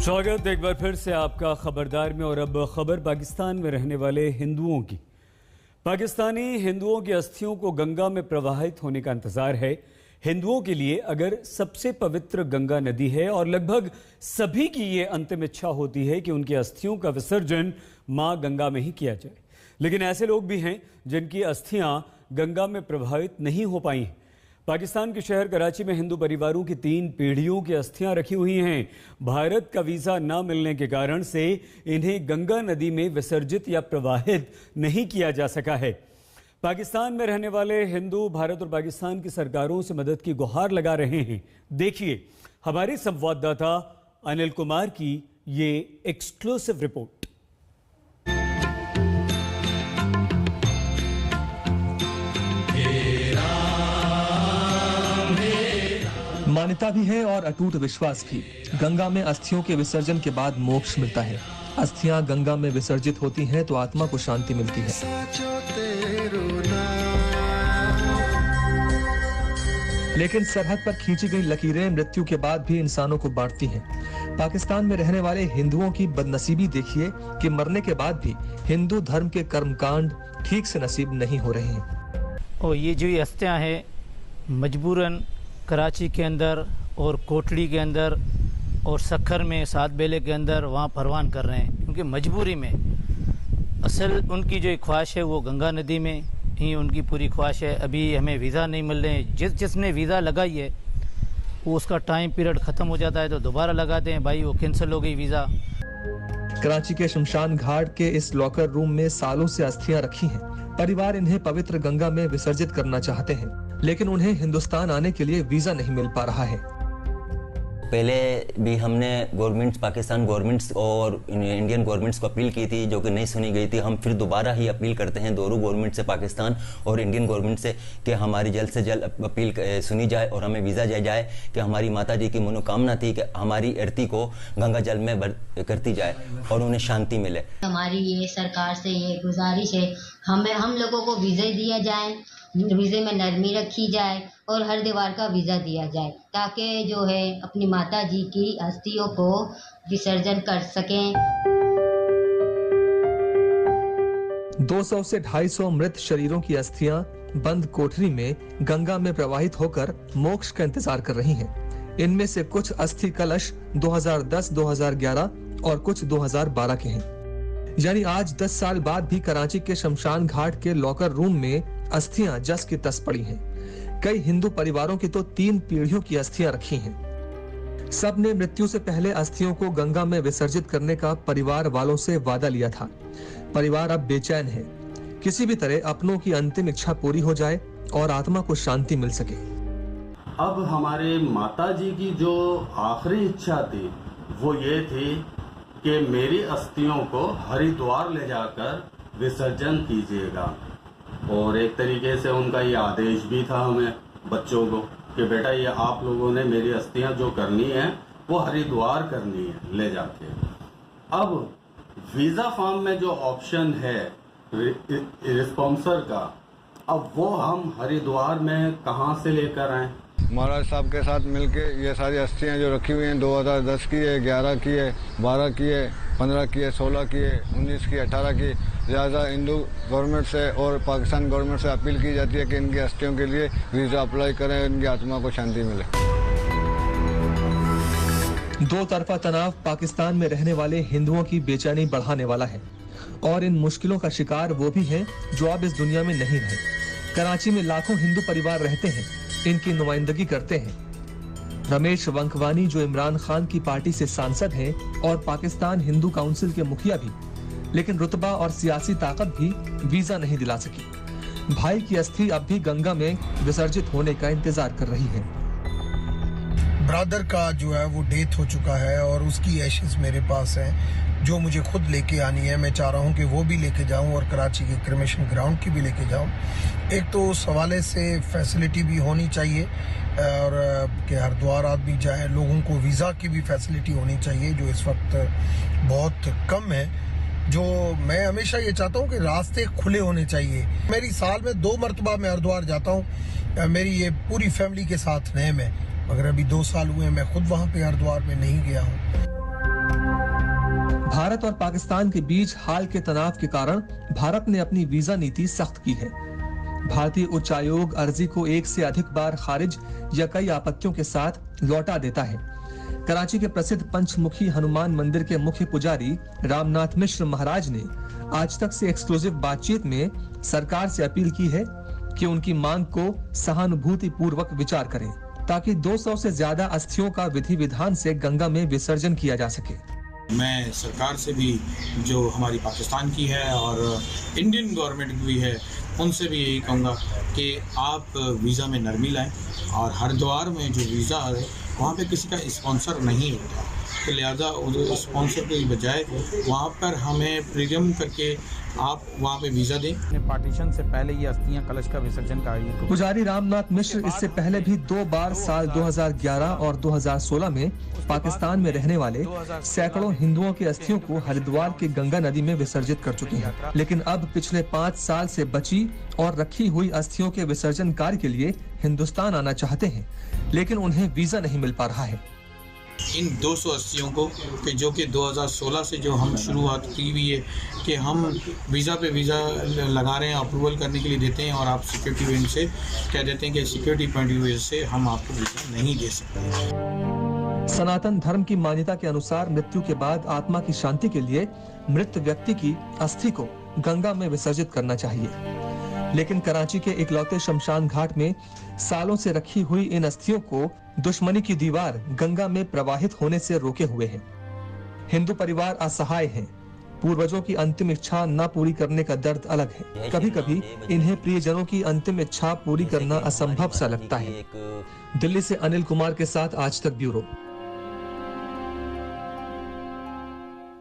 स्वागत एक बार फिर से आपका खबरदार में। और अब खबर पाकिस्तान में रहने वाले हिंदुओं की। पाकिस्तानी हिंदुओं की अस्थियों को गंगा में प्रवाहित होने का इंतजार है। हिंदुओं के लिए अगर सबसे पवित्र गंगा नदी है और लगभग सभी की ये अंतिम इच्छा होती है कि उनकी अस्थियों का विसर्जन मां गंगा में ही किया जाए, लेकिन ऐसे लोग भी हैं जिनकी अस्थियां गंगा में प्रवाहित नहीं हो पाई हैं। पाकिस्तान के शहर कराची में हिंदू परिवारों की 3 पीढ़ियों की अस्थियां रखी हुई हैं। भारत का वीजा न मिलने के कारण से इन्हें गंगा नदी में विसर्जित या प्रवाहित नहीं किया जा सका है। पाकिस्तान में रहने वाले हिंदू भारत और पाकिस्तान की सरकारों से मदद की गुहार लगा रहे हैं। देखिए हमारे संवाददाता अनिल कुमार की ये एक्सक्लूसिव रिपोर्ट। मान्यता भी है और अटूट विश्वास भी। गंगा में अस्थियों के विसर्जन के बाद मोक्ष मिलता है। अस्थियां गंगा में विसर्जित होती हैं तो आत्मा को शांति मिलती है। लेकिन सरहद पर खींची गई लकीरें मृत्यु के बाद भी इंसानों को बांटती हैं। पाकिस्तान में रहने वाले हिंदुओं की बदनसीबी देखिए कि मरने के बाद भी हिंदू धर्म के कर्मकांड ठीक से नसीब नहीं हो रहे हैं। और ये जो अस्थियां हैं मजबूरन कराची के अंदर और कोटड़ी के अंदर और सखर में सात बेले के अंदर वहाँ परवान कर रहे हैं, क्योंकि मजबूरी में। असल उनकी जो ख्वाहिश है वो गंगा नदी में ही उनकी पूरी ख्वाहिश है। अभी हमें वीज़ा नहीं मिल रहे हैं। जिसने वीज़ा लगाई है वो उसका टाइम पीरियड ख़त्म हो जाता है तो दोबारा लगाते हैं, भाई वो कैंसिल हो गई वीज़ा। कराची के शमशान घाट के इस लॉकर रूम में सालों से अस्थियां रखी हैं। परिवार इन्हें पवित्र गंगा में विसर्जित करना चाहते हैं, लेकिन उन्हें हिंदुस्तान आने के लिए वीजा नहीं मिल पा रहा है। पहले भी हमने पाकिस्तान गवर्नमेंट्स और इंडियन गवर्नमेंट्स को अपील की थी, जो कि नहीं सुनी गई थी। हम फिर दोबारा ही अपील करते हैं दोनों गवर्नमेंट से, पाकिस्तान और इंडियन गवर्नमेंट से, कि हमारी जल्द से जल्द अपील सुनी जाए और हमें वीज़ा दिया जाए कि हमारी माता जी की मनोकामना थी कि हमारी अर्थी को गंगा जल में करती जाए और उन्हें शांति मिले। हमारी ये सरकार से ये गुजारिश है, हम लोगों को वीज़ा दिया जाए, वीज़े में नरमी रखी जाए और हर दीवार का वीज़ा दिया जाए, ताकि जो है अपनी माता जी की अस्थियों को विसर्जन कर सकें। 200 से 250 मृत शरीरों की अस्थियां बंद कोठरी में गंगा में प्रवाहित होकर मोक्ष का इंतजार कर रही हैं। इनमें से कुछ अस्थि कलश 2010, 2011 और कुछ 2012 के हैं। यानी आज 10 साल बाद भी कराची के शमशान घाट के लॉकर रूम में अस्थियां जस की तस पड़ी हैं। कई हिंदू परिवारों की तो 3 पीढ़ियों की अस्थियां रखी हैं। सब ने मृत्यु से पहले अस्थियों को गंगा में विसर्जित करने का परिवार वालों से वादा लिया था। परिवार अब बेचैन है, किसी भी तरह अपनों की अंतिम इच्छा पूरी हो जाए और आत्मा को शांति मिल सके। अब हमारे माता जी की जो आखिरी इच्छा थी वो ये थी कि मेरी अस्थियों को हरिद्वार ले जाकर विसर्जन कीजिएगा। और एक तरीके से उनका ये आदेश भी था हमें बच्चों को कि बेटा ये आप लोगों ने मेरी अस्थियां जो करनी है वो हरिद्वार करनी है ले जाके। अब वीज़ा फॉर्म में जो ऑप्शन है रिस्पॉन्सर का, अब वो हम हरिद्वार में कहाँ से लेकर आएँ? महाराज साहब के साथ मिलके ये सारी अस्थियां जो रखी हुई हैं 2010 की है, 11 की है, 12 की है, 15 की है, 16 की है, 19 की, 18 की। लिहाजा हिंदू गवर्नमेंट से और पाकिस्तान गवर्नमेंट से अपील की जाती है कि इनकी अस्थियों के लिए वीज़ा अप्लाई करें, इनकी आत्मा को शांति मिले। दो तरफा तनाव पाकिस्तान में रहने वाले हिंदुओं की बेचैनी बढ़ाने वाला है और इन मुश्किलों का शिकार वो भी हैं जो अब इस दुनिया में नहीं रहे। कराची में लाखों हिंदू परिवार रहते हैं, इनकी नुमाइंदगी करते हैं रमेश वंकवानी, जो इमरान खान की पार्टी से सांसद हैं और पाकिस्तान हिंदू काउंसिल के मुखिया भी, लेकिन रुतबा और सियासी ताकत भी वीजा नहीं दिला सकी। भाई की अस्थि अब भी गंगा में विसर्जित होने का इंतजार कर रही है। ब्रदर का जो है वो डेथ हो चुका है और उसकी एशेस मेरे पास है, जो मुझे खुद लेके आनी है। मैं चाह रहा हूँ कि वो भी लेके जाऊँ और कराची के क्रिमेशन ग्राउंड की भी लेके जाऊँ। एक तो उस हवाले से फैसिलिटी भी होनी चाहिए और कि हरिद्वार आदमी जाए, लोगों को वीज़ा की भी फैसिलिटी होनी चाहिए जो इस वक्त बहुत कम है। जो मैं हमेशा ये चाहता हूँ कि रास्ते खुले होने चाहिए। मेरी साल में 2 मरतबा मैं हरिद्वार जाता हूँ, मेरी ये पूरी फैमिली के साथ नेम है, मगर अभी 2 साल हुए मैं खुद वहाँ पे हरिद्वार में नहीं गया हूँ। भारत और पाकिस्तान के बीच हाल के तनाव के कारण भारत ने अपनी वीजा नीति सख्त की है। भारतीय उच्चायोग अर्जी को एक से अधिक बार खारिज या कई आपत्तियों के साथ लौटा देता है। कराची के प्रसिद्ध पंचमुखी हनुमान मंदिर के मुख्य पुजारी रामनाथ मिश्र महाराज ने आज तक से एक्सक्लूसिव बातचीत में सरकार से अपील की है कि उनकी मांग को सहानुभूति पूर्वक विचार करें, ताकि 200 से ज्यादा अस्थियों का विधि विधान से गंगा में विसर्जन किया जा सके। मैं सरकार से भी, जो हमारी पाकिस्तान की है और इंडियन गवर्नमेंट की भी है, उनसे भी यही कहूँगा कि आप वीज़ा में नरमी लाएं और हरिद्वार में जो वीज़ा है वहाँ पे किसी का स्पॉन्सर नहीं होता, तो लिहाजा स्पॉन्सर के बजाय वहाँ पर हमें प्रीमियम करके आप वहाँ पे वीज़ा दें। पार्टीशन से पहले ये अस्थियां कलश का विसर्जन का पुजारी रामनाथ मिश्र इससे पहले भी 2 बार साल 2011 और 2016 में पाकिस्तान में रहने वाले सैकड़ों हिंदुओं की अस्थियों को हरिद्वार के गंगा नदी में विसर्जित कर चुके हैं, लेकिन अब पिछले 5 साल से बची और रखी हुई अस्थियों के विसर्जन कार्य के लिए हिंदुस्तान आना चाहते हैं, लेकिन उन्हें वीजा नहीं मिल पा रहा है। इन 200 अस्थियों को कि जो कि 2016 से जो हम शुरुआत की हुई है कि हम वीज़ा पे वीज़ा लगा रहे हैं, अप्रूवल करने के लिए देते हैं और आप सिक्योरिटी पॉइंट से कह देते हैं कि सिक्योरिटी पॉइंट की वजह से हम आपको वीज़ा नहीं दे सकते। सनातन धर्म की मान्यता के अनुसार मृत्यु के बाद आत्मा की शांति के लिए मृत व्यक्ति की अस्थि को गंगा में विसर्जित करना चाहिए, लेकिन कराची के इकलौते शमशान घाट में सालों से रखी हुई इन अस्थियों को दुश्मनी की दीवार गंगा में प्रवाहित होने से रोके हुए है। हिंदू परिवार असहाय हैं। पूर्वजों की अंतिम इच्छा न पूरी करने का दर्द अलग है। कभी कभी इन्हें प्रियजनों की अंतिम इच्छा पूरी करना असंभव सा लगता है। दिल्ली से अनिल कुमार के साथ आज तक ब्यूरो।